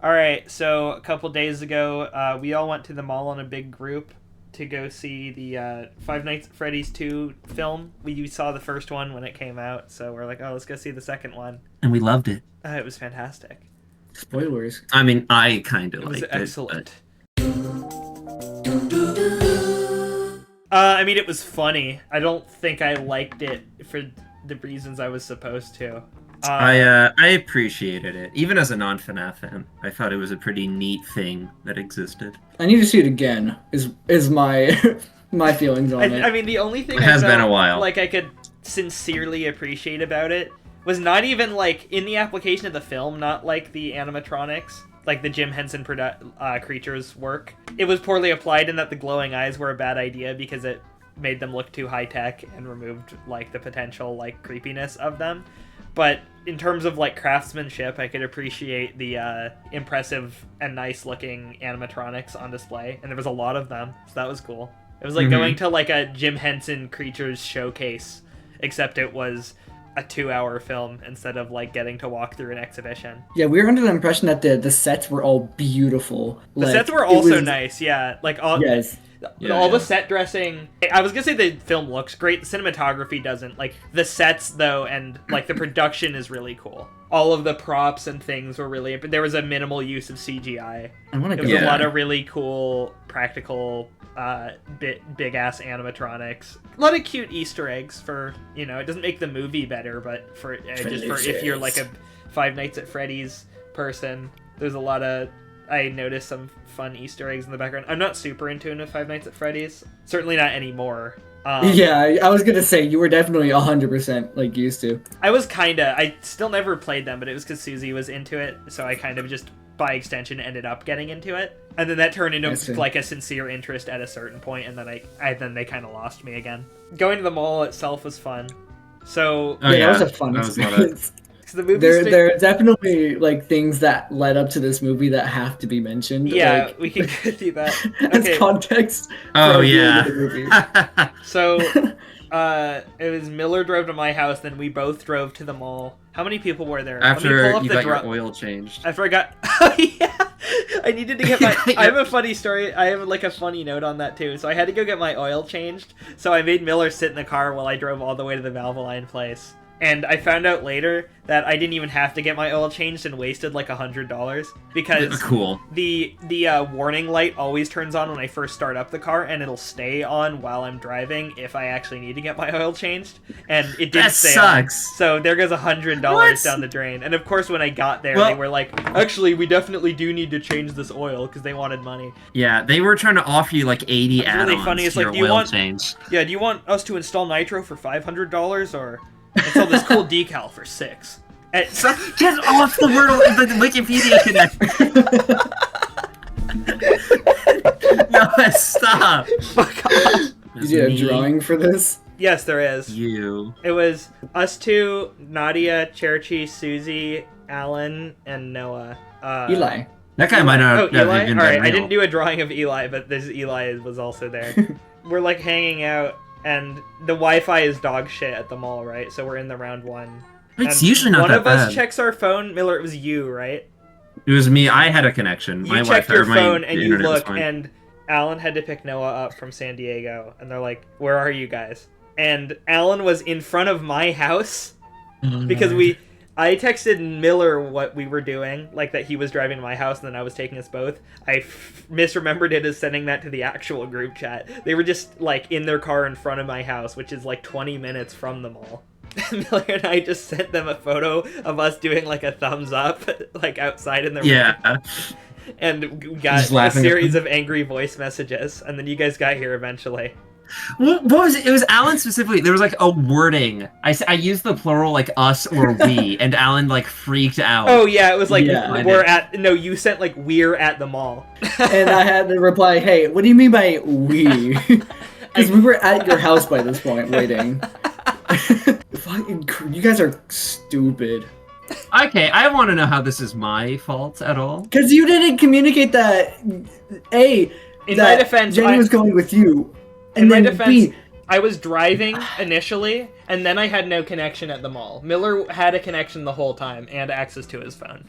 All right, so a couple days ago, we all went to the mall in a big group to go see the Five Nights at Freddy's 2 film. We saw the first one when it came out, so we're like, oh, let's go see the second one. And we loved it. It was fantastic. Spoilers. I mean, I kind of It was liked excellent. it. I mean, it was funny. I don't think I liked it for the reasons I was supposed to. I appreciated it. Even as a non-FNaF fan, I thought it was a pretty neat thing that existed. I need to see it again. Is my my feelings on it. I mean, the only thing It has I been felt a while. like I could sincerely appreciate about it was not even like in the application of the film, not like the animatronics, like the Jim Henson creatures work. It was poorly applied in that the glowing eyes were a bad idea because it made them look too high tech and removed like the potential like creepiness of them. But in terms of like craftsmanship, I could appreciate the impressive and nice looking animatronics on display, and there was a lot of them, so that was cool. It was like going to like a Jim Henson Creatures showcase, except it was a 2-hour film instead of like getting to walk through an exhibition. Yeah, we were under the impression that the sets were all beautiful. The sets were also nice, yeah. Like all Yes. the set dressing. I was gonna say the film looks great. The cinematography doesn't. Like the sets though, and like the production is really cool. All of the props and things were really. But there was a minimal use of CGI. I want to There go. was a lot of really cool practical, big ass animatronics. A lot of cute Easter eggs for it doesn't make the movie better, but for just for if you're like a Five Nights at Freddy's person, there's a lot of. I noticed some fun Easter eggs in the background. I'm not super into Five Nights at Freddy's. Certainly not anymore. Yeah, I was gonna say you were definitely 100% like used to. I was kinda. I still never played them, but it was because Susie was into it, so I kind of just by extension ended up getting into it, and then that turned into like a sincere interest at a certain point, and then they kind of lost me again. Going to the mall itself was fun. So That was a fun experience. The movie there are definitely like things that led up to this movie that have to be mentioned. Yeah, like, we can do that. as Okay. context. Oh for yeah. the movie. So, it was Miller drove to my house, then we both drove to the mall. How many people were there? After you got your oil changed. After I got... Oh, yeah! I needed to get my... I have a funny story. I have, like, a funny note on that, too. So I had to go get my oil changed. So I made Miller sit in the car while I drove all the way to the Valvoline place. And I found out later that I didn't even have to get my oil changed and wasted like $100 because cool. The warning light always turns on when I first start up the car, and it'll stay on while I'm driving if I actually need to get my oil changed. And it did stay sucks. on. So there goes $100 down the drain. And of course, when I got there, they were like, "Actually, we definitely do need to change this oil," because they wanted money. Yeah, they were trying to offer you like 80 add-ons. Really funny. It's to like, your oil change. Yeah, do you want us to install nitro for $500 or? Install this cool decal for $6. Get off the word of the Wikipedia connection. No, stop. Fuck off. Did you have a drawing for this? Yes, there is. You. It was us two, Nadia, Cherchi, Susie, Alan, and Noah. Eli. That guy might not have Eli? even Alright, been I real. didn't do a drawing of Eli, but this Eli was also there. We're like hanging out, and the Wi-Fi is dog shit at the mall, right? So we're in the round one. It's And usually not one that of us bad. checks our phone. Miller, it was you, right? It was me. I had a connection. You My checked Wi-Fi, your or my phone and you internet was look, fine. and Alan had to pick Noah up from San Diego, and they're like, "Where are you guys?" And Alan was in front of my house because I texted Miller what we were doing, like that he was driving to my house, and then I was taking us both. I misremembered it as sending that to the actual group chat. They were just like in their car in front of my house, which is like 20 minutes from the mall. Miller and I just sent them a photo of us doing like a thumbs up, like outside in the room. And we got a series of angry voice messages, and then you guys got here eventually. What was it? It was Alan specifically. There was like a wording. I used the plural like us or we, and Alan like freaked out. Oh yeah, it was like Yeah. you sent like we're at the mall. And I had to reply, "Hey, what do you mean by we?" Because we were at your house by this point, waiting. Fucking, you guys are stupid. Okay, I want to know how this is my fault at all. Because you didn't communicate that. In my defense, Jenny was going with you, In and my then defense, B, I was driving initially, and then I had no connection at the mall. Miller had a connection the whole time and access to his phone.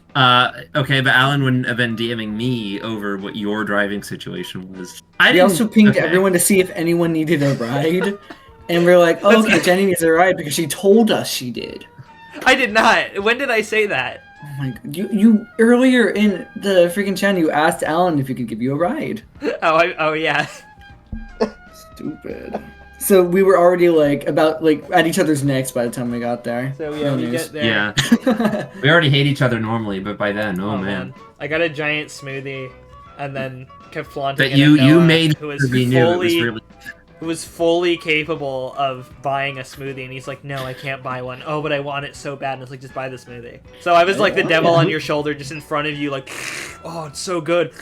Okay, but Alan wouldn't have been DMing me over what your driving situation was. We also pinged everyone to see if anyone needed a ride, and we're like, oh, okay, Jenny needs a ride because she told us she did. I did not. When did I say that? Oh my god. You earlier in the freaking channel, you asked Alan if he could give you a ride. Oh yeah. Stupid. So we were already at each other's necks by the time we got there. So yeah, we get there. Yeah. We already hate each other normally, but by then, oh man. I got a giant smoothie, and then kept flaunting That it at you Noah, made who was fully capable of buying a smoothie, and he's like, no, I can't buy one. Oh, but I want it so bad. And it's like, just buy the smoothie. So I was like the devil on your shoulder, just in front of you, like, oh, it's so good.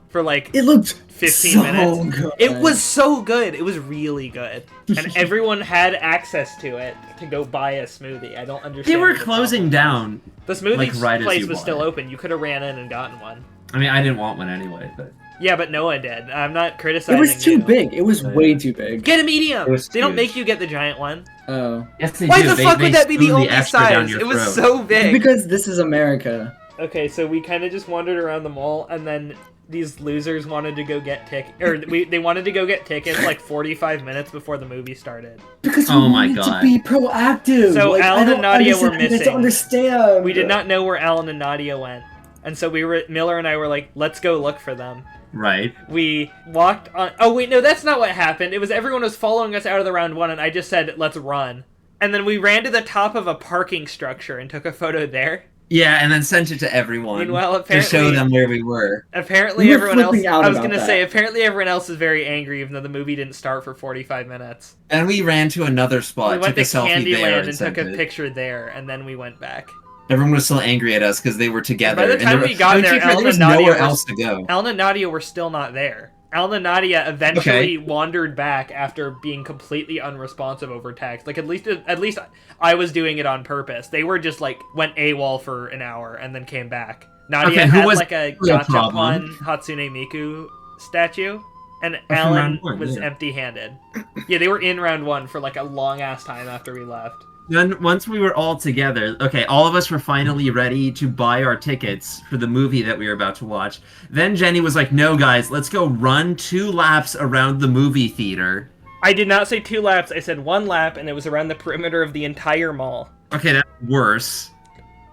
For like it looked 15 so minutes. Good. It was so good. It was really good. And everyone had access to it to go buy a smoothie. I don't understand. They were closing down. The smoothie right place was still open. You could have ran in and gotten one. I mean, I didn't want one anyway, but... Yeah, but Noah did. I'm not criticizing It was too you. big. It was way too big. Get a medium! They don't huge. make you get the giant one. Oh. Yes, they Why do. the fuck would that be the only size? It was throat. so big. Because this is America. Okay, so we kind of just wandered around the mall, and then these losers wanted to go get they wanted to go get tickets like 45 minutes before the movie started. Because we Oh my wanted God. to be proactive. So like, Alan I and Nadia were understand- I missing. don't understand. We did not know where Alan and Nadia went, and so Miller and I were like, let's go look for them. Right. We walked on. Oh wait, no, that's not what happened. It was everyone was following us out of the round one, and I just said, let's run. And then we ran to the top of a parking structure and took a photo there. Yeah, and then sent it to everyone. Meanwhile, to apparently, show them where we were. Apparently, We were everyone else. flipping out I was about gonna that. say, apparently, everyone else is very angry, even though the movie didn't start for 45 minutes. And we ran to another spot, We went took to a selfie there, Candyland and and took sent a it. picture there, and then we went back. Everyone was still angry at us because they were together. By the and time there we got to be there, fair, Alan there was and Nadia nowhere were- else to go. Alan and Nadia were still not there. Alan and Nadia eventually wandered back after being completely unresponsive over text. Like, at least I was doing it on purpose. They were just like went AWOL for an hour and then came back. Nadia Okay, who had was like a the problem? gachapon Hatsune Miku statue, and from Alan round one, was yeah. empty-handed. Yeah, they were in round one for like a long ass time after we left. Then once we were all together, okay, all of us were finally ready to buy our tickets for the movie that we were about to watch. Then Jenny was like, no guys, let's go run 2 laps around the movie theater. I did not say 2 laps, I said 1 lap, and it was around the perimeter of the entire mall. Okay, that's worse.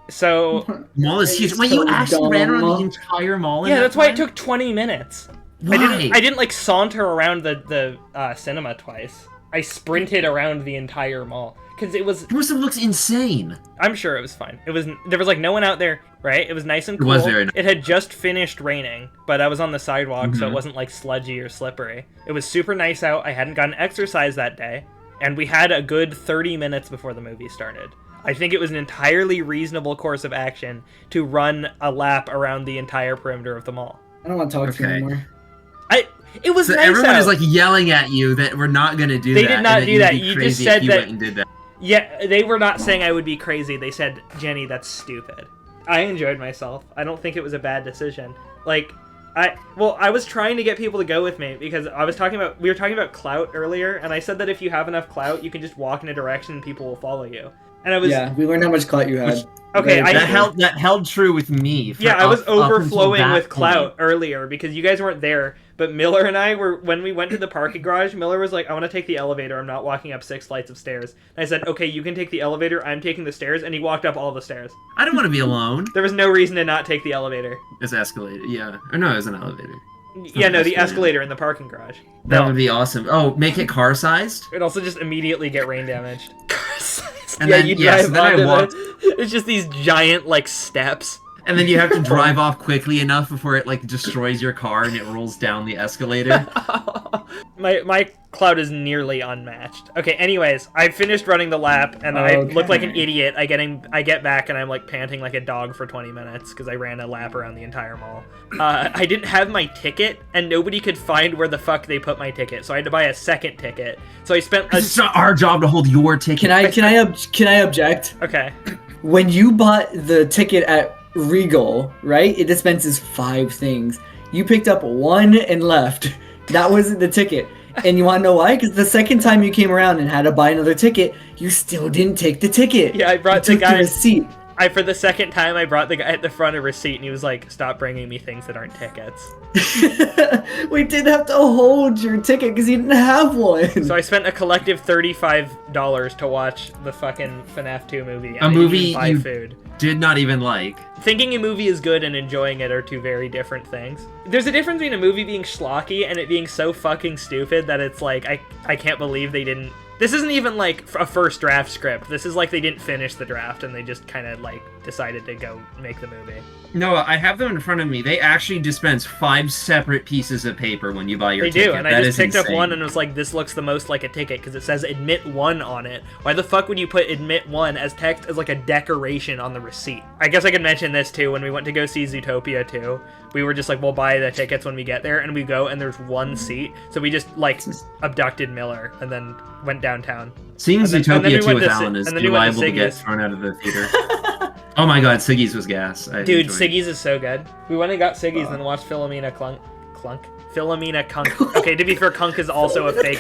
So, The mall is huge. It's Wait, you so actually ran around dumb. the entire mall in yeah, that that's why it time? took 20 minutes. Why? I didn't like saunter around the cinema twice. I sprinted around the entire mall because it was. Person looks insane. I'm sure it was fine. There was like no one out there, right? It was nice and It cool. was very nice. It had just finished raining, but I was on the sidewalk, so it Mhm. wasn't like sludgy or slippery. It was super nice out. I hadn't gotten exercise that day, and we had a good 30 minutes before the movie started. I think it was an entirely reasonable course of action to run a lap around the entire perimeter of the mall. I don't want to talk to you Okay. anymore. It was So nice everyone out. is like yelling at you that we're not gonna do They that. did not and do you'd that. be You just crazy said if you that- went and did that. Yeah, they were not saying I would be crazy. They said, Jenny, that's stupid. I enjoyed myself. I don't think it was a bad decision. Like, I was trying to get people to go with me because we were talking about clout earlier, and I said that if you have enough clout, you can just walk in a direction and people will follow you. And I was, Yeah, we learned how much clout you had. Okay, Very That held true with me. I was up until overflowing that with clout point. earlier because you guys weren't there. But Miller and I were, when we went to the parking garage, Miller was like, I want to take the elevator. I'm not walking up 6 flights of stairs. And I said, okay, you can take the elevator. I'm taking the stairs. And he walked up all the stairs. I don't want to be alone. There was no reason to not take the elevator. It's escalated, yeah. Or no, it was an elevator. Yeah, no, the escalator. escalator in the parking garage. That No, would be awesome. Oh, make it car-sized? it'd also just immediately get rain damaged. And then, yes, then I onto walked- It's just these giant, like, steps. And then you have to drive off quickly enough before it, like, destroys your car and it rolls down the escalator. My cloud is nearly unmatched. Okay, anyways, I finished running the lap, and I look like an idiot. I get back, and I'm, like, panting like a dog for 20 minutes, because I ran a lap around the entire mall. I didn't have my ticket, and nobody could find where the fuck they put my ticket, so I had to buy a second ticket. So I spent a... It's not our job to hold your ticket. Can I object? Okay. When you bought the ticket at Regal, right? It dispenses 5 things. You picked up 1 and left. That wasn't the ticket. And you want to know why? Because the second time you came around and had to buy another ticket, you still didn't take the ticket. Yeah, I brought you the guy. receipt. For the second time, I brought the guy at the front a receipt, and he was like, "Stop bringing me things that aren't tickets." We didn't have to hold your ticket because you didn't have one. So I spent a collective $35 to watch the fucking FNaF 2 movie. And A movie buy you food. did not even like. Thinking a movie is good and enjoying it are two very different things. There's a difference between a movie being schlocky and it being so fucking stupid that it's like, I can't believe they didn't... This isn't even like a first draft script. This is like they didn't finish the draft and they just kind of like decided to go make the movie. No, I have them in front of me. They actually dispense 5 separate pieces of paper when you buy your They ticket. do, and I just picked up one and was like, this looks the most like a ticket because it says admit 1 on it. Why the fuck would you put admit 1 as text as like a decoration on the receipt? I guess I could mention this too. When we went to go see Zootopia 2, we were just like, we'll buy the tickets when we get there, and we go and there's 1 seat. So we just like abducted Miller and then went downtown. Seeing Zootopia 2 with to Alan is and then too we went to liable to get Siggy's. thrown out of the theater. Oh my god, Siggy's was gas. Dude, Siggy's is so good. We went and got Siggy's and then watched Philomena Clunk. Philomena Kunk. Okay, to be fair, Kunk is also a fake...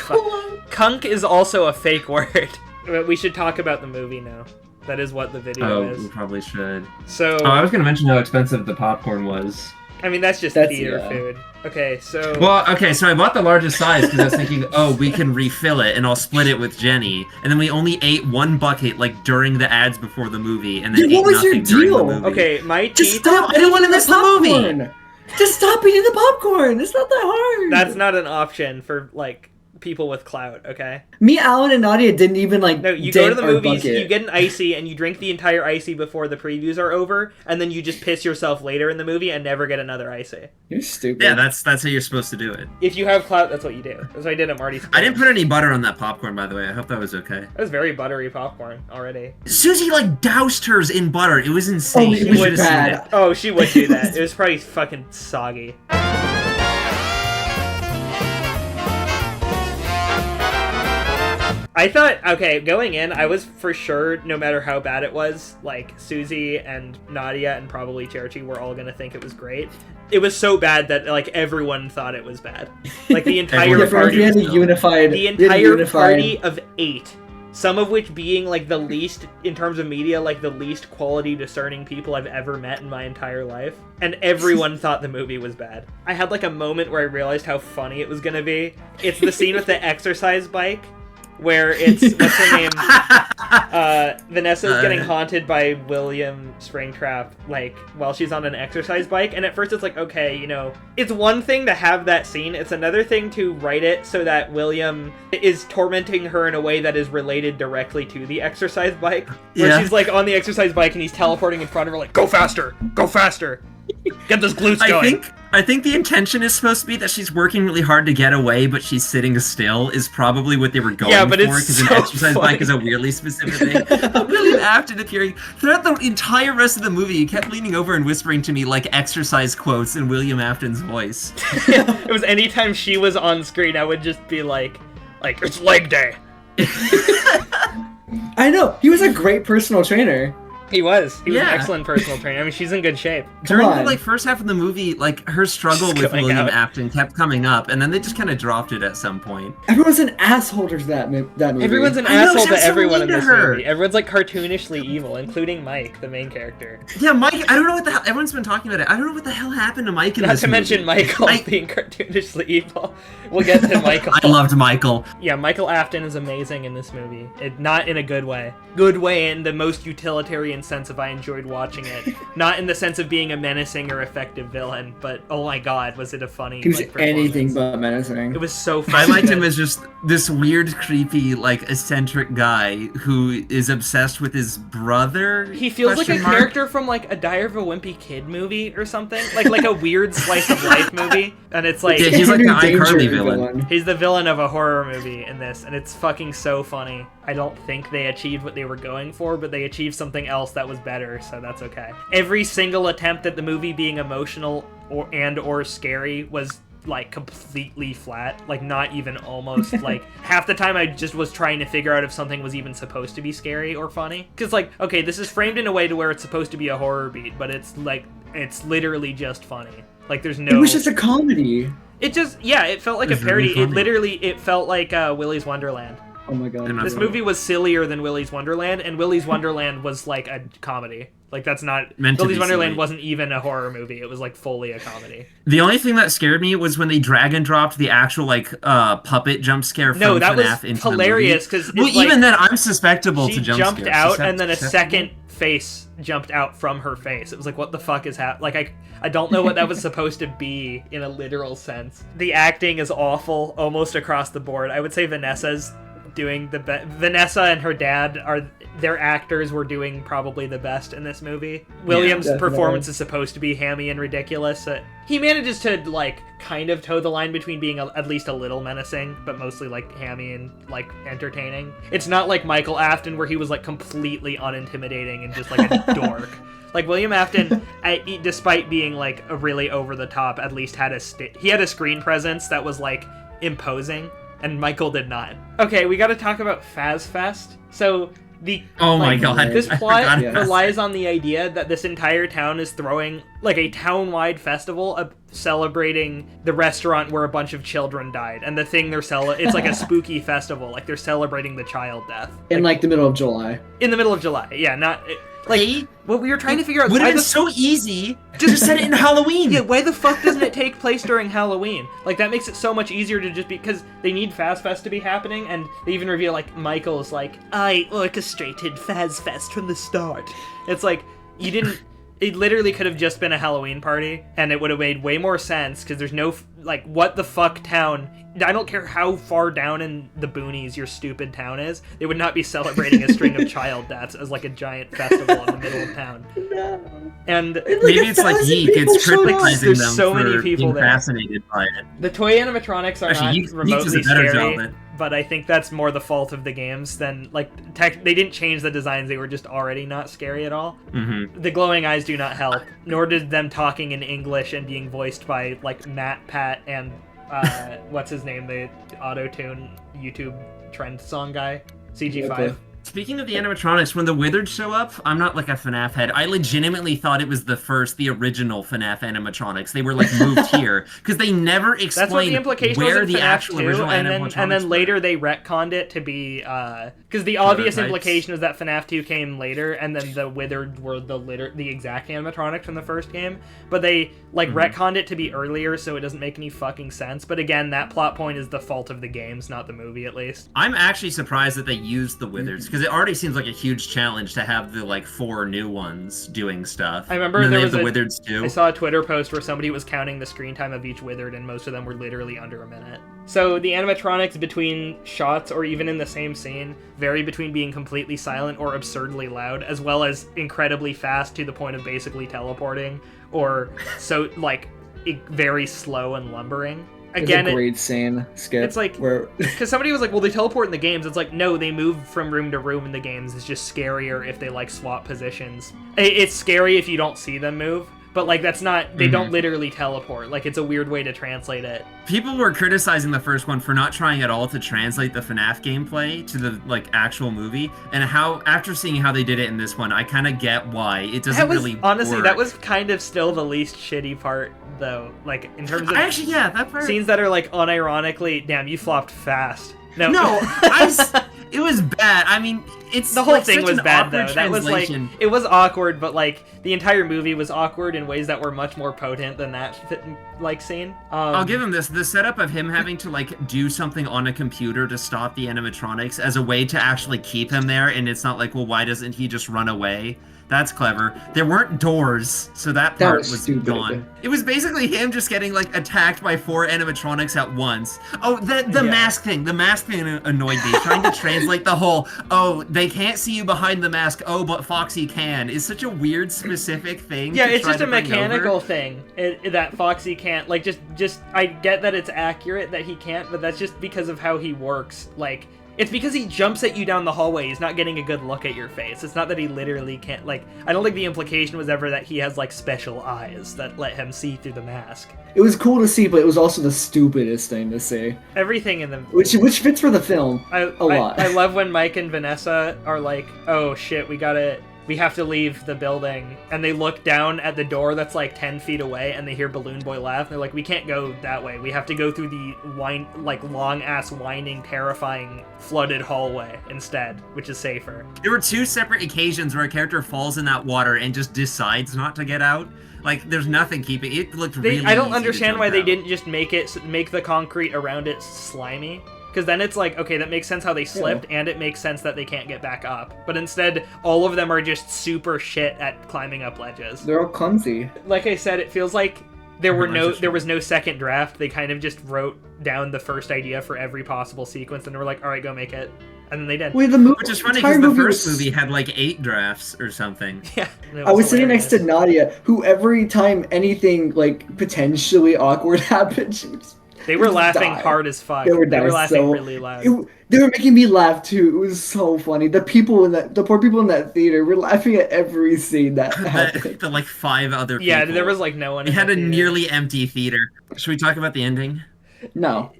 Kunk is also a fake word. But we should talk about the movie now. That is what the video Oh, is. we probably should. So... Oh, I was gonna mention how expensive the popcorn was. I mean, that's theater food. Okay, so... Well, okay, so I bought the largest size because I was thinking, oh, we can refill it and I'll split it with Jenny. And then we only ate 1 bucket, like, during the ads before the movie, and then Dude, what ate was your nothing during the deal? movie. Okay, my Just teeth... stop I didn't want to miss the movie! popcorn. Just stop eating the popcorn. It's not that hard. That's not an option for, like, people with clout, okay? Me, Alan, and Nadia didn't even, like, No, you go to dent the our movies, bucket. you get an icy, and you drink the entire icy before the previews are over, and then you just piss yourself later in the movie and never get another icy. You're stupid. Yeah, that's how you're supposed to do it. If you have clout, that's what you do. That's what I did at Marty's. I didn't put any butter on that popcorn, by the way. I hope that was okay. It was very buttery popcorn already. Susie, like, doused hers in butter. It was insane. Oh, it You was should've seen bad. it. Oh, she would do that. It was probably fucking soggy. I thought, okay, going in, I was for sure, no matter how bad it was, like, Susie and Nadia and probably Cherchi were all gonna think it was great. It was so bad that, like, everyone thought it was bad. Like, the entire We had a unified... The entire party of 8, some of which being, like, the least, in terms of media, like, the least quality discerning people I've ever met in my entire life. And everyone thought the movie was bad. I had, like, a moment where I realized how funny it was gonna be. It's the scene with the exercise bike, where it's, what's her name? Vanessa's getting haunted by William Springtrap, like, while she's on an exercise bike. And at first it's like, okay, you know, it's one thing to have that scene. It's another thing to write it so that William is tormenting her in a way that is related directly to the exercise bike. Where she's, like, on the exercise bike and he's teleporting in front of her, like, go faster! Go faster! Get those glutes going! I think the intention is supposed to be that she's working really hard to get away, but she's sitting still is probably what they were going for, because an exercise bike is a weirdly specific thing. William Afton appearing throughout the entire rest of the movie, he kept leaning over and whispering to me like exercise quotes in William Afton's voice. Yeah, it was anytime she was on screen, I would just be like, it's leg day. I know. He was a great personal trainer. He was an excellent personal trainer. I mean, she's in good shape. During the first half of the movie, like her struggle with William Afton kept coming up, and then they just kind of dropped it at some point. Everyone's an asshole to that movie. Everyone's an asshole to everyone in this movie. Everyone's like cartoonishly evil, including Mike, the main character. Yeah, Mike. I don't know what the hell. Everyone's been talking about it. I don't know what the hell happened to Mike in this movie. Not to mention Michael being cartoonishly evil. We'll get to Michael. I loved Michael. Yeah, Michael Afton is amazing in this movie. Not in a good way. Good way in the most utilitarian sense of I enjoyed watching it. Not in the sense of being a menacing or effective villain, but oh my god, was it a funny He was anything but menacing. It was so funny. I liked him as just this weird, creepy, like, eccentric guy who is obsessed with his brother. He feels like a character from, like, a Diary of a Wimpy Kid movie or something. Like a weird slice of life movie. And it's like... Yeah, he's like the iCarly villain. He's the villain of a horror movie in this, and it's fucking so funny. I don't think they achieved what they were going for, but they achieved something else that was better, so that's okay. Every single attempt at the movie being emotional or scary was, like, completely flat. Like, not even almost. Like, half the time I just was trying to figure out if something was even supposed to be scary or funny. Because, like, okay, this is framed in a way to where it's supposed to be a horror beat, but it's, like, it's literally just funny. Like, there's no... It was just a comedy. It just, yeah, it felt like a It's really parody. funny. It felt like Willy's Wonderland. Oh my god. And This movie was sillier than Willy's Wonderland, and Willy's Wonderland was like a comedy. Like, that's not... Meant to Willy's be Wonderland silly. wasn't even a horror movie. It was, like, fully a comedy. The only thing that scared me was when they drag and dropped the actual, like, puppet jump scare from No, that FNaF was into hilarious, the movie. because Well, even then, I'm susceptible to she jump jumped scares. out, and then a Susceptible? second face jumped out from her face. It was like, what the fuck is happening? Like, I don't know what that was supposed to be in a literal sense. The acting is awful, almost across the board. I would say Vanessa's doing the best. Vanessa and her dad their actors were doing probably the best in this movie. Williams' definitely. performance is supposed to be hammy and ridiculous. He manages to, like, kind of toe the line between being at least a little menacing, but mostly, like, hammy and, like, entertaining. It's not like Michael Afton, where he was, like, completely unintimidating and just, like, a dork. Like, William Afton, despite being, like, a really over-the-top, at least had he had a screen presence that was, like, imposing, and Michael did not. Okay, we gotta talk about FazFest. So... Oh my god. This I plot forgot about relies on the idea that this entire town is throwing, like, a town-wide festival celebrating the restaurant where a bunch of children died. And the thing it's like a spooky festival. Like, they're celebrating the child death. In, like, the middle of July. In the middle of July. Yeah, not... Like, what we were trying to figure out... Would have why been the so easy to just set it in Halloween. Yeah, why the fuck doesn't it take place during Halloween? Like, that makes it so much easier to just because they need FazFest to be happening, and they even reveal, like, Michael's like, I orchestrated FazFest from the start. It's like, you didn't... It literally could have just been a Halloween party, and it would have made way more sense, because there's no, like, what the fuck town... I don't care how far down in the boonies your stupid town is, they would not be celebrating a string of child deaths as, like, a giant festival in the middle of town. No. And... Maybe it's like Yeek, it's criticizing There's them so many for people being there. fascinated by it. The toy animatronics are Actually, not Yeek remotely does a better scary, job at it. but I think that's more the fault of the games than, like, they didn't change the designs, they were just already not scary at all. Mm-hmm. The glowing eyes do not help, nor did them talking in English and being voiced by, like, Matt, Pat, and, what's his name, the auto-tune YouTube trend song guy? CG5. Okay. Speaking of the animatronics, when the Withered show up, I'm not like a FNaF head. I legitimately thought it was the original FNaF animatronics. They were like moved here because they never That's what explained the implication where was in the FNaF actual 2, original and animatronics then were. later they retconned it to be, because the obvious Prototypes. implication is that FNaF 2 came later, and then the Withered were the exact animatronics from the first game, but they, like, retconned it to be earlier, so it doesn't make any fucking sense, but again, that plot point is the fault of the games, not the movie, at least. I'm actually surprised that they used the Withers because it already seems like a huge challenge to have the like 4 new ones doing stuff. I remember and then there they was have the Withers too. I saw a Twitter post where somebody was counting the screen time of each Withered, and most of them were literally under a minute. So the animatronics between shots, or even in the same scene, vary between being completely silent or absurdly loud, as well as incredibly fast to the point of basically teleporting, or so, like, very slow and lumbering. Again, There's a great scene, Skip. it's like- where because somebody was like, well, they teleport in the games. It's like, no, they move from room to room in the games. It's just scarier if they, like, swap positions. It's scary if you don't see them move, but, like, that's not, they don't literally teleport. Like, it's a weird way to translate it. People were criticizing the first one for not trying at all to translate the FNaF gameplay to the like actual movie, and how after seeing how they did it in this one, I kind of get why it doesn't That was, really honestly, work. that was kind of still the least shitty part, though. Like, in terms of Actually, yeah, that part. scenes that are, like, unironically, damn, you flopped fast. No, It was bad. I mean, it's the whole like thing such was an bad, awkward though. That was, like, translation. it was awkward, but, like, the entire movie was awkward in ways that were much more potent than that, like, scene. I'll give him this. The setup of him having to, like, do something on a computer to stop the animatronics as a way to actually keep him there, and it's not like, well, why doesn't he just run away? That's clever. There weren't doors, so that part was was stupid. gone. It was basically him just getting, like, attacked by 4 animatronics at once. Oh, the Yeah. mask thing. The mask thing annoyed me. Trying to translate the whole, oh, they can't see you behind the mask, oh, but Foxy can, is such a weird, specific thing. Yeah, to it's try just a to bring mechanical over. thing that Foxy can't, like, just, I get that it's accurate that he can't, but that's just because of how he works. Like, it's because he jumps at you down the hallway, he's not getting a good look at your face. It's not that he literally can't, like, I don't think the implication was ever that he has, like, special eyes that let him see through the mask. it was cool to see, but it was also the stupidest thing to say. Everything in the... Which fits for the film a lot. I love when Mike and Vanessa are like, oh shit, we gotta we have to leave the building. And they look down at the door that's like 10 feet away, and they hear Balloon Boy laugh. They're like, we can't go that way. We have to go through the long-ass, winding, terrifying, flooded hallway instead, which is safer. There were 2 separate occasions where a character falls in that water and just decides not to get out. Like, there's nothing keeping it. Looked really I don't easy understand to why jump they out. didn't just make the concrete around it slimy. Because then it's like, okay, that makes sense how they slipped, and it makes sense that they can't get back up. But instead, all of them are just super shit at climbing up ledges. They're all clumsy. Like I said, it feels like there was no second draft. They kind of just wrote down the first idea for every possible sequence, and they were like, all right, go make it. And then they did. Wait, the movie. Which is funny because the first movie had like 8 drafts or something. Yeah. I was sitting next to Nadia, who every time anything like potentially awkward happened, she would They were laughing die. hard as fuck. They were laughing really loud. They were making me laugh too. It was so funny. The poor people in that theater were laughing at every scene that happened. The like 5 other people. Yeah, there was like no one. We in had the a theater. nearly empty theater. Should we talk about the ending? No,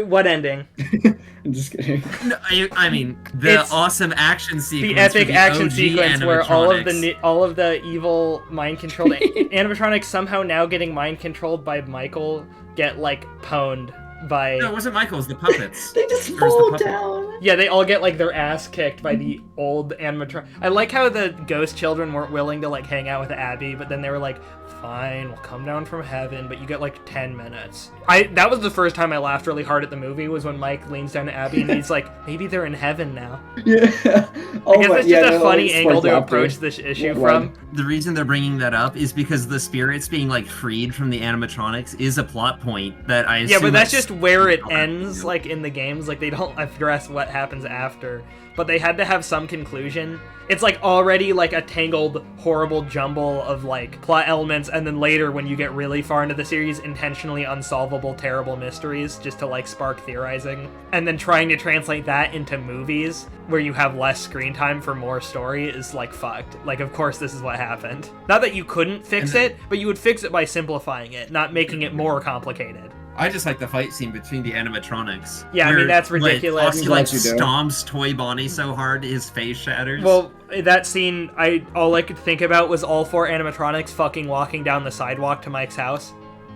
What ending? I'm just kidding. No, I mean the It's awesome action sequence. The epic for action OG sequence where animatronics. all of the evil mind controlled animatronics somehow now getting mind controlled by Michael get like pwned by. No, it wasn't Michael. It was the puppets. They just Or was the fall puppet- down. Yeah, they all get like their ass kicked by the old animatronic. I like how the ghost children weren't willing to like hang out with Abby, but then they were like, "Fine, we'll come down from heaven, but you get like 10 minutes." That was the first time I laughed really hard at the movie, was when Mike leans down to Abby and he's like, "Maybe they're in heaven now." Yeah. I guess it's just a funny angle to laughter. approach this issue Blood. from. The reason they're bringing that up is because the spirits being like freed from the animatronics is a plot point that I assume. Yeah, but that's just where it not ends, you. like, in the games. Like, they don't address what happens after. But they had to have some conclusion. It's, like, already, like, a tangled, horrible jumble of, like, plot elements, and then later, when you get really far into the series, intentionally unsolvable, terrible mysteries, just to, like, spark theorizing. And then trying to translate that into movies, where you have less screen time for more story, is, like, fucked. Like, of course this is what happened. Not that you couldn't fix it, but you would fix it by simplifying it, not making it more complicated. I just like the fight scene between the animatronics. Yeah, I mean, where, that's ridiculous. Like, Foxy, like, Yes, you do. stomps Toy Bonnie so hard his face shatters. Well, that scene, all I could think about was all 4 animatronics fucking walking down the sidewalk to Mike's house.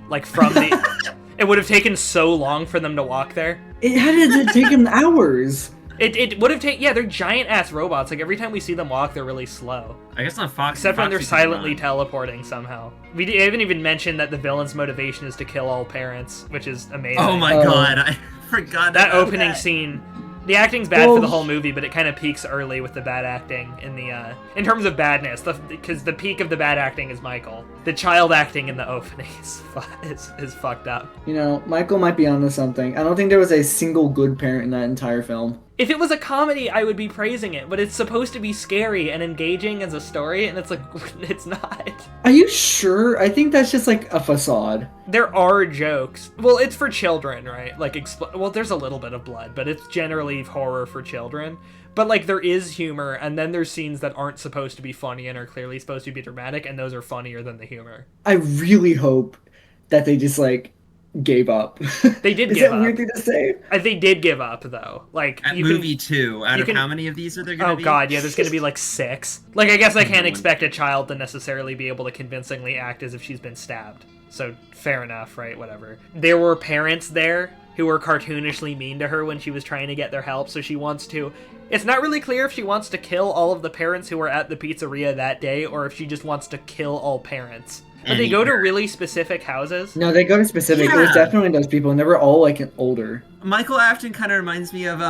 Like, from the... It would have taken so long for them to walk there. It had to take him hours. It would have taken... Yeah, they're giant-ass robots. Like, every time we see them walk, they're really slow. I guess not Fox. Except when they're Foxy's silently not. teleporting somehow. We haven't even mentioned that the villain's motivation is to kill all parents, which is amazing. Oh my Oh. god, I forgot That about opening that. scene... The acting's bad Well, for the whole movie, but it kind of peaks early with the bad acting in the, in terms of badness, because the peak of the bad acting is Michael. The child acting in the opening is fucked up. You know, Michael might be onto something. I don't think there was a single good parent in that entire film. If it was a comedy, I would be praising it, but it's supposed to be scary and engaging as a story, and it's like, it's not. Are you sure? I think that's just like a facade. There are jokes. Well, it's for children, right? Like, well, there's a little bit of blood, but it's generally horror for children. But, like, there is humor, and then there's scenes that aren't supposed to be funny and are clearly supposed to be dramatic, and those are funnier than the humor. I really hope that they just like gave up. They did Is give that a up. weird thing to say? They did give up, though. Like, At you movie 2, out you of can- how many of these are there gonna Oh be? god, yeah, there's gonna be like 6. Like, I guess I can't one. expect a child to necessarily be able to convincingly act as if she's been stabbed. So, fair enough, right? Whatever. There were parents there who were cartoonishly mean to her when she was trying to get their help, so she wants to... It's not really clear if she wants to kill all of the parents who were at the pizzeria that day, or if she just wants to kill all parents. But they Any go to parent. really specific houses. No, they go to specific. It was Yeah. definitely those people, and they were all like older. Michael Afton kind of reminds me of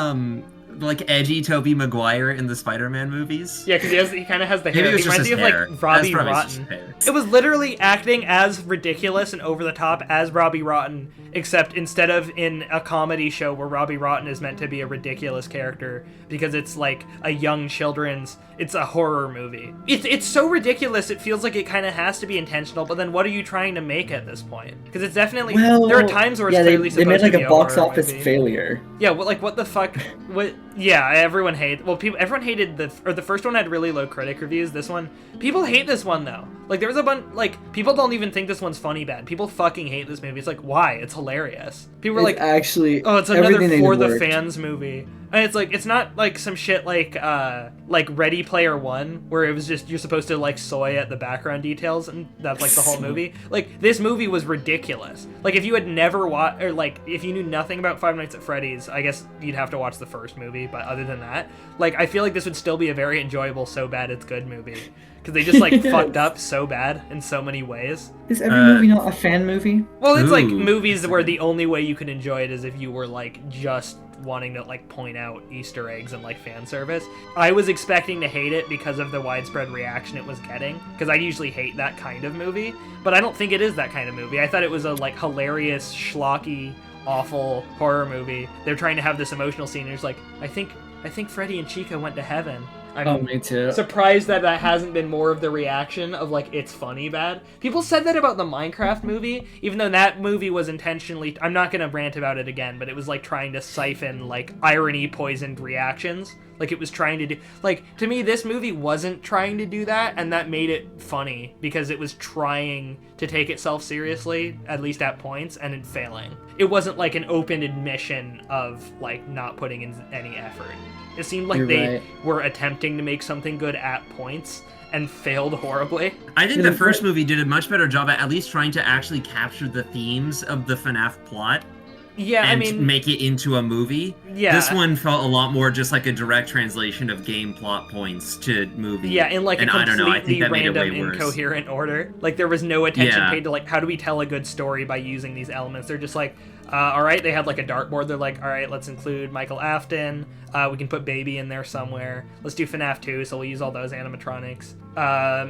like edgy Tobey Maguire in the Spider-Man movies. Yeah, because he kind of has the hair. Maybe it was He just reminds his me of hair. like Robbie That's probably just Rotten. his hair. It was literally acting as ridiculous and over the top as Robbie Rotten, except instead of in a comedy show where Robbie Rotten is meant to be a ridiculous character because it's like a young children's, it's a horror movie. It's so ridiculous it feels like it kind of has to be intentional, but then what are you trying to make at this point? Because it's definitely, there are times where it's yeah, clearly they supposed made like to be a box horror office movie. failure. Yeah, what the fuck? What? Yeah, everyone hated. Well, everyone hated the first one had really low critic reviews. This one, people hate this one though. Like there was a bunch. Like people don't even think this one's funny bad. People fucking hate this movie. It's like why? It's hilarious. People were It's like, actually, oh, it's another everything they for did the worked. fans movie. And it's like, it's not like some shit like Ready Player One, where it was just, you're supposed to like soy at the background details, and that's like the whole movie. Like, this movie was ridiculous. Like, if you had never watched, or like, if you knew nothing about Five Nights at Freddy's, I guess you'd have to watch the first movie, but other than that, like, I feel like this would still be a very enjoyable So Bad It's Good movie. Because they just, like, Yes. fucked up so bad in so many ways. Is every movie not a fan movie? Well, it's like Ooh. movies where the only way you could enjoy it is if you were, like, just wanting to, like, point out Easter eggs and, like, fan service. I was expecting to hate it because of the widespread reaction it was getting, because I usually hate that kind of movie, but I don't think it is that kind of movie. I thought it was a, like, hilarious, schlocky, awful horror movie. They're trying to have this emotional scene, and it's like, I think Freddy and Chica went to heaven. I'm Me too. surprised that hasn't been more of the reaction of, like, it's funny bad. People said that about the Minecraft movie, even though that movie was intentionally... I'm not gonna rant about it again, but it was, like, trying to siphon, like, irony-poisoned reactions. Like, it was trying to do... Like, to me, this movie wasn't trying to do that, and that made it funny, because it was trying to take itself seriously, at least at points, and it failing. It wasn't, like, an open admission of, like, not putting in any effort. It seemed like they were attempting to make something good at points and failed horribly. I think the first movie did a much better job at least trying to actually capture the themes of the FNaF plot. Yeah, and I mean, make it into a movie. Yeah. This one felt a lot more just like a direct translation of game plot points to movie. Yeah, in like and a I don't know, I think completely that made it random, way worse. incoherent order. Like, there was no attention Yeah. paid to, like, how do we tell a good story by using these elements? They're just like, all right, they had like a dartboard. They're like, all right, let's include Michael Afton. We can put Baby in there somewhere. Let's do FNaF 2, so we'll use all those animatronics.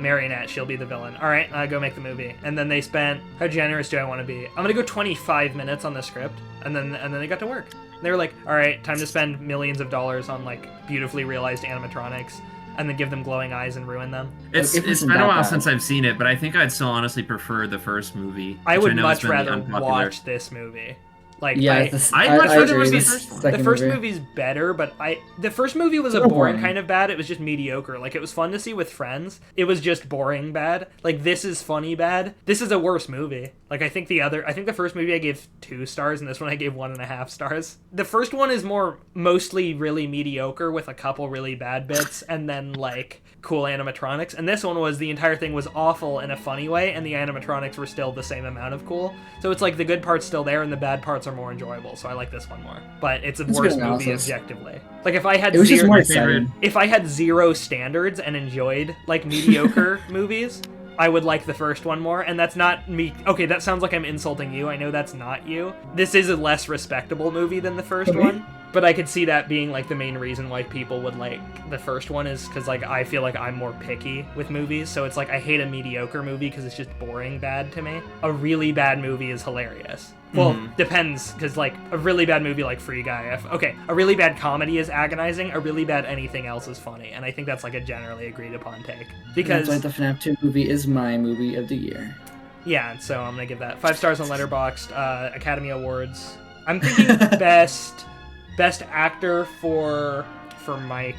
Marionette, she'll be the villain. All right, go make the movie. And then they spent, how generous do I want to be? I'm gonna go 25 minutes on the script, and then they got to work. They were like, all right, time to spend millions of dollars on like beautifully realized animatronics, and then give them glowing eyes and ruin them. It's It been wasn't a that while bad. since I've seen it, but I think I'd still honestly prefer the first movie. I which would know has much been the rather unpopular. watch this movie. Like, Yeah, I'd much rather agree. watch the This first one. the second first movie. movie's better, but the first movie was a So boring boring. kind of bad. It was just mediocre. Like, it was fun to see with friends. It was just boring bad. Like, this is funny bad. This is a worse movie. Like, I think the first movie I gave 2 stars, and this one I gave 1.5 stars. The first one is mostly really mediocre with a couple really bad bits, and then, like, cool animatronics. And this one the entire thing was awful in a funny way, and the animatronics were still the same amount of cool. So it's like the good parts still there, and the bad parts are more enjoyable. So I like this one more. But it's a That's a worse good movie analysis. objectively. Like, if I had It was just zero, more My favorite- exciting. if I had 0 standards and enjoyed like mediocre movies, I would like the first one more. And that's not me. Okay, that sounds like I'm insulting you. I know that's not you. This is a less respectable movie than the first Okay. one. But I could see that being like the main reason why people would like the first one is because like I feel like I'm more picky with movies. So it's like I hate a mediocre movie because it's just boring bad to me. A really bad movie is hilarious. Well, depends, because like a really bad movie like Free Guy. A really bad comedy is agonizing. A really bad anything else is funny, and I think that's like a generally agreed upon take. Because That's why the FNaF 2 movie is my movie of the year. yeah, so I'm gonna give that 5 stars on Letterboxd. Academy Awards. I'm thinking best actor for Mike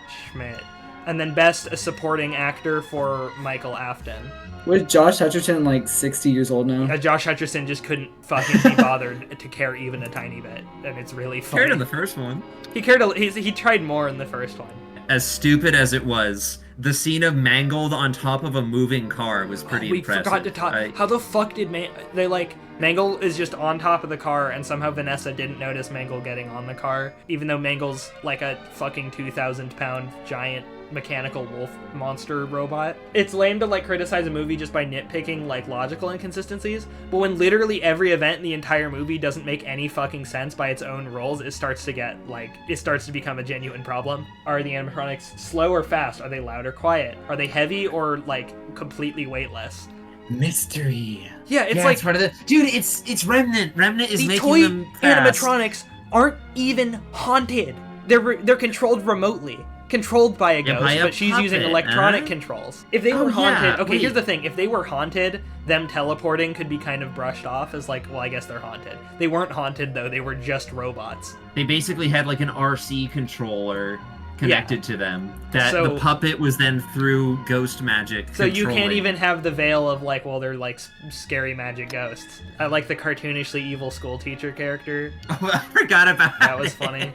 Schmidt, and then best supporting actor for Michael Afton. Was Josh Hutcherson like 60 years old now? Josh Hutcherson just couldn't fucking be bothered to care even a tiny bit, and it's really funny. Compared to the first one. He tried more in the first one. As stupid as it was, the scene of Mangled on top of a moving car was pretty We impressive. forgot to talk. How the fuck did Mangle is just on top of the car, and somehow Vanessa didn't notice Mangle getting on the car, even though Mangle's like a fucking 2,000-pound giant mechanical wolf monster robot. It's lame to like criticize a movie just by nitpicking like logical inconsistencies, but when literally every event in the entire movie doesn't make any fucking sense by its own rules, it starts to become a genuine problem. Are the animatronics slow or fast? Are they loud or quiet? Are they heavy or like completely weightless? Mystery. Yeah, it's part of the dude. It's Remnant. Remnant is the making toy them fast. animatronics aren't even haunted. They're controlled remotely. Controlled by a Yeah, ghost, by a but she's using puppet, electronic huh? controls. If they Oh, were haunted, yeah, okay, wait. here's the thing. If they were haunted, them teleporting could be kind of brushed off as like, well, I guess they're haunted. They weren't haunted though, they were just robots. They basically had like an RC controller connected to them. That So- the puppet was then through ghost magic. So you can't controlling. even have the veil of like, well, they're like scary magic ghosts. I like the cartoonishly evil school teacher character. Oh, I forgot about That was funny.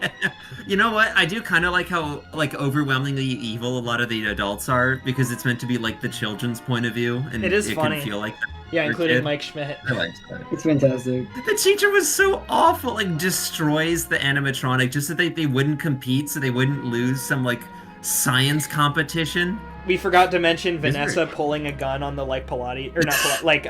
You know what? I do kind of like how like overwhelmingly evil a lot of the adults are because it's meant to be like the children's point of view, and It is funny. can feel like that. Yeah, for a including kid. Mike Schmidt. I like that. It's fantastic. The teacher was so awful, like destroys the animatronic just so they wouldn't compete, so they wouldn't lose some like science competition. We forgot to mention Is there- Vanessa pulling a gun on the like Pilates or not Pilates, like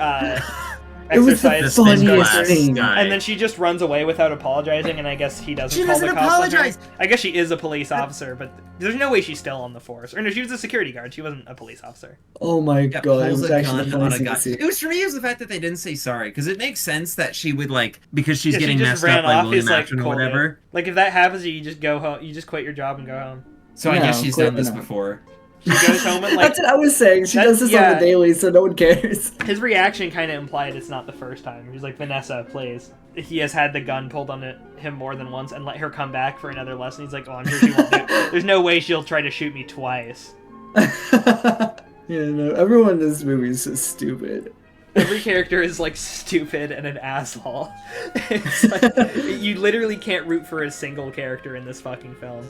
It was the exercise. spin funniest class thing. guy. And then she just runs away without apologizing, and I guess he doesn't She call doesn't the cops on her. apologize. I guess she is a police officer, but there's no way she's still on the force. Or no, she was a security guard. She wasn't a police officer. Oh my Yeah, god, it pulls was a actually the gun on funniest a thing guy. to see. It was for me. It was the fact that they didn't say sorry because it makes sense that she would like because she's Yeah, getting she just messed ran up by off. William He's like, Afton or cool, whatever. dude. Like if that happens, you just go home. You just quit your job and go home. So I No, guess she's done clearly this not. before. She goes home and like That's what I was saying. She That- does this on yeah. the daily, so no one cares. his reaction kind of implied it's not the first time. He's like, Vanessa, please. He has had the gun pulled on him more than once and let her come back for another lesson. He's like, oh, I'm sure she won't do it. There's no way she'll try to shoot me twice. Yeah, no, everyone in this movie is so stupid. Every character is like stupid and an asshole. It's like, you literally can't root for a single character in this fucking film.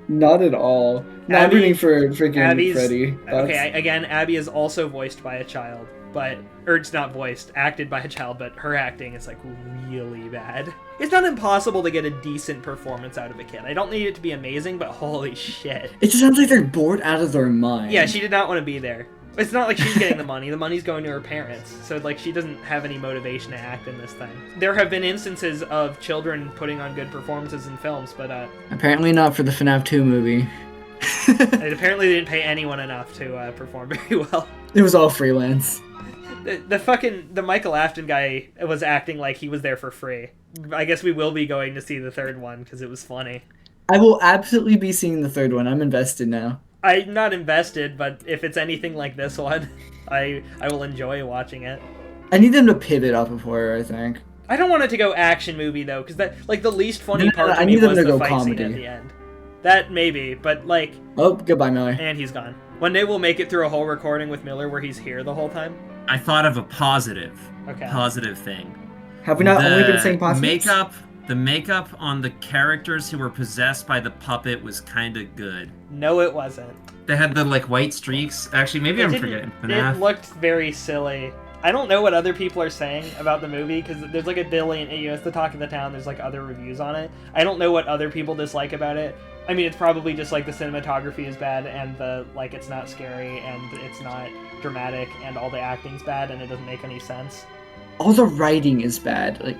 Not at all. No, I'm Abby- rooting for freaking Abby's Freddy. okay. Again, Abby is also voiced by a child, or it's not voiced, acted by a child, but her acting is like really bad. It's not impossible to get a decent performance out of a kid. I don't need it to be amazing, but holy shit. It just sounds like they're bored out of their mind. Yeah, she did not want to be there. It's not like she's getting the money. The money's going to her parents. So, like, she doesn't have any motivation to act in this thing. There have been instances of children putting on good performances in films, but Apparently not for the FNaF 2 movie. it apparently didn't pay anyone enough to perform very well. It was all freelance. The Michael Afton guy was acting like he was there for free. I guess we will be going to see the third one because it was funny. I will absolutely be seeing the third one. I'm invested now. I'm not invested, but if it's anything like this one, I will enjoy watching it. I need them to pivot off of horror, I think. I don't want it to go action movie though, because that like the least funny No, part I to me need them was to the go fight comedy. scene at the end. That maybe, but like, Oh, goodbye, Miller. and he's gone. One day we'll make it through a whole recording with Miller where he's here the whole time. I thought of a positive thing. Have we not only been saying positives? The makeup on the characters who were possessed by the puppet was kind of good. No, it wasn't. They had the like white streaks. Actually, maybe I'm forgetting. It looked very silly. I don't know what other people are saying about the movie because there's like a billion. You know, it's the talk of the town. There's like other reviews on it. I don't know what other people dislike about it. I mean, it's probably just like the cinematography is bad and the like it's not scary and it's not dramatic and all the acting's bad and it doesn't make any sense. All the writing is bad. Like,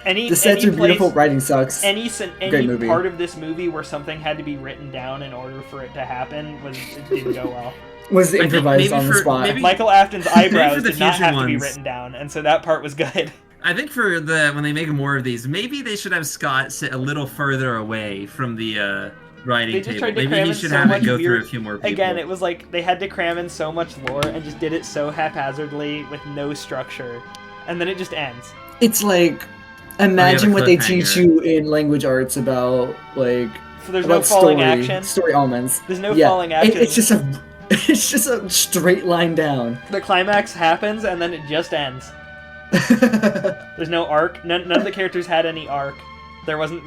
The sets are beautiful, writing sucks. Any Great movie. part of this movie where something had to be written down in order for it to happen it didn't go well. Was think improvised maybe on the for- spot. maybe- Michael Afton's eyebrows for the did not future have to be ones. written down, and so that part was good. I think for when they make more of these, maybe they should have Scott sit a little further away from the writing They just table. tried to Maybe cram he in should so have much it go through weird- a few more people. Again, it was like they had to cram in so much lore and just did it so haphazardly with no structure, and then it just ends. It's like, imagine the what they cliffhanger. teach you in language arts about, like, So there's no about falling story, action. story elements. There's no falling action. It's just a straight line down. The climax happens and then it just ends. There's no arc. None of the characters had any arc. There wasn't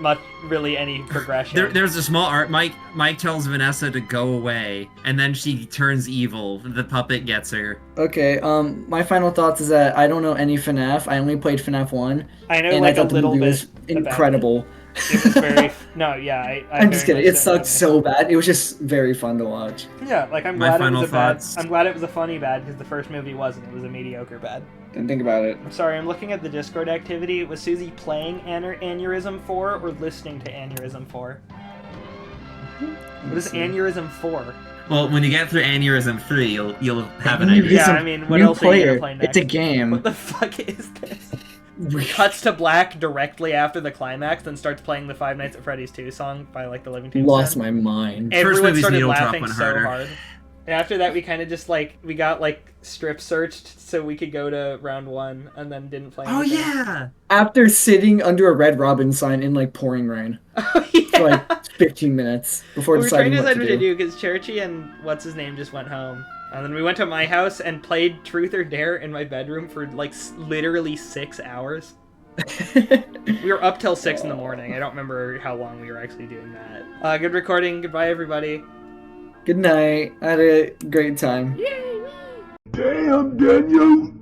really any progression. There's a small art. Mike tells Vanessa to go away, and then she turns evil. The puppet gets her. Okay, my final thoughts is that I don't know any FNaF. I only played FNaF 1. I know and like I thought a the little movie bit was about incredible. It was very no, yeah. I'm just very kidding. It much sucked don't so bad. It was just very fun to watch. Yeah, like I'm My glad it final was a bad. thoughts. I'm glad it was a funny bad because the first movie wasn't. It was a mediocre bad. Didn't think about it. I'm sorry. I'm looking at the Discord activity. Was Susie playing Aneurysm 4 or listening to Aneurysm 4? What is Aneurysm 4? Well, when you get through Aneurysm 3, you'll have an Aneurysm- idea. Yeah, I mean, what New else are you player. gonna play next? It's a game. What the fuck is this? Cuts to black directly after the climax, then starts playing the Five Nights at Freddy's 2 song by like the Living Tombstone. Lost my mind. First Everyone movie's started needle drop laughing went so harder. hard. And after that, we kind of just like we got like strip searched so we could go to round 1, and then didn't play. Oh anything. yeah. After sitting under a Red Robin sign in like pouring rain. Oh, yeah. for like 15 minutes before We were trying deciding to what decide to what to do. do because Cherchi and what's his name just went home. And then we went to my house and played Truth or Dare in my bedroom for like literally 6 hours. We were up till 6 in the morning. I don't remember how long we were actually doing that. Good recording. Goodbye, everybody. Good night. I had a great time. Damn, Daniel!